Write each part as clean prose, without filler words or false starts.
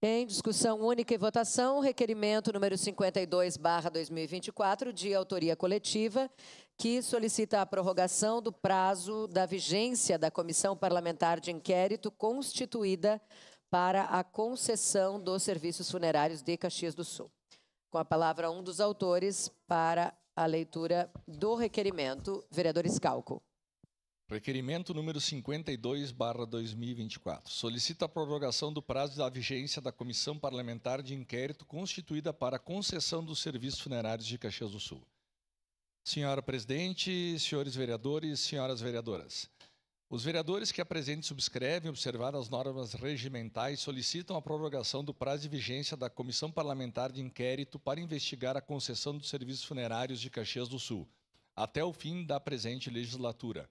Em discussão única e votação, requerimento número 52/2024, de autoria coletiva, que solicita a prorrogação do prazo da vigência da Comissão Parlamentar de Inquérito constituída para a concessão dos serviços funerários de Caxias do Sul. Com a palavra, um dos autores para a leitura do requerimento, vereador Scalco. Requerimento número 52/2024. Solicita a prorrogação do prazo da vigência da Comissão Parlamentar de Inquérito constituída para a concessão dos serviços funerários de Caxias do Sul. Senhora Presidente, senhores vereadores, senhoras vereadoras. Os vereadores que apresentem e subscrevem, observadas as normas regimentais, solicitam a prorrogação do prazo de vigência da Comissão Parlamentar de Inquérito para investigar a concessão dos serviços funerários de Caxias do Sul, até o fim da presente legislatura.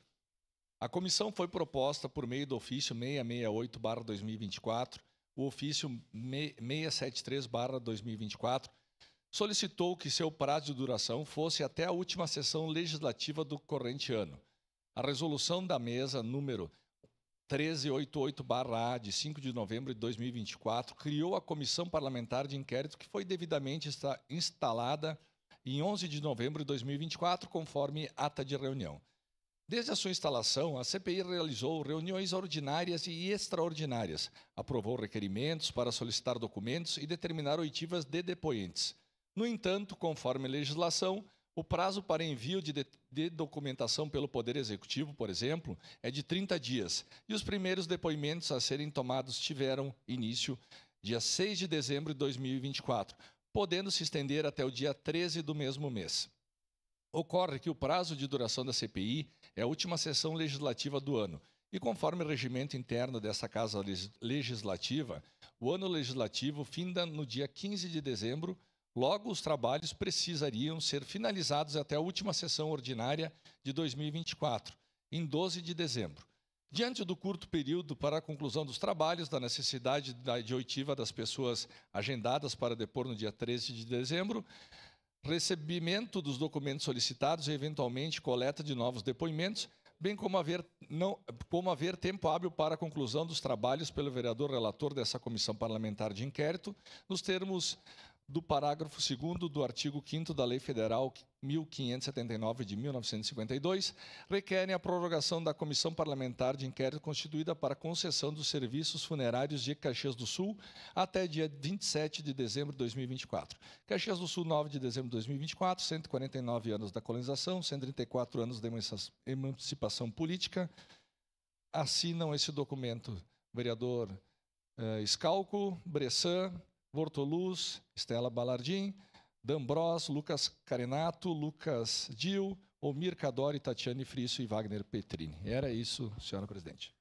A comissão foi proposta por meio do ofício 668/2024, o ofício 673/2024, solicitou que seu prazo de duração fosse até a última sessão legislativa do corrente ano. A resolução da mesa número 1388/A, de 5 de novembro de 2024, criou a Comissão Parlamentar de Inquérito, que foi devidamente instalada em 11 de novembro de 2024, conforme ata de reunião. Desde a sua instalação, a CPI realizou reuniões ordinárias e extraordinárias, aprovou requerimentos para solicitar documentos e determinar oitivas de depoentes. No entanto, conforme legislação, o prazo para envio de documentação pelo Poder Executivo, por exemplo, é de 30 dias, e os primeiros depoimentos a serem tomados tiveram início dia 6 de dezembro de 2024, podendo se estender até o dia 13 do mesmo mês. Ocorre que o prazo de duração da CPI é a última sessão legislativa do ano e, conforme o regimento interno dessa Casa Legislativa, o ano legislativo finda no dia 15 de dezembro, logo os trabalhos precisariam ser finalizados até a última sessão ordinária de 2024, em 12 de dezembro. Diante do curto período para a conclusão dos trabalhos, da necessidade de oitiva das pessoas agendadas para depor no dia 13 de dezembro, recebimento dos documentos solicitados e, eventualmente, coleta de novos depoimentos, bem como haver tempo hábil para a conclusão dos trabalhos pelo vereador relator dessa Comissão Parlamentar de Inquérito, nos termos do parágrafo 2º do artigo 5º da Lei Federal 1579 de 1952, requerem a prorrogação da Comissão Parlamentar de Inquérito constituída para concessão dos serviços funerários de Caxias do Sul até dia 27 de dezembro de 2024. Caxias do Sul, 9 de dezembro de 2024, 149 anos da colonização, 134 anos da emancipação política. Assinam esse documento vereador Scalco, Bressan, Bortoluz, Estela Balardim, D'Ambros, Lucas Carenato, Lucas Dil, Omir Cadori, Tatiane Frisso e Wagner Petrini. Era isso, senhora presidente.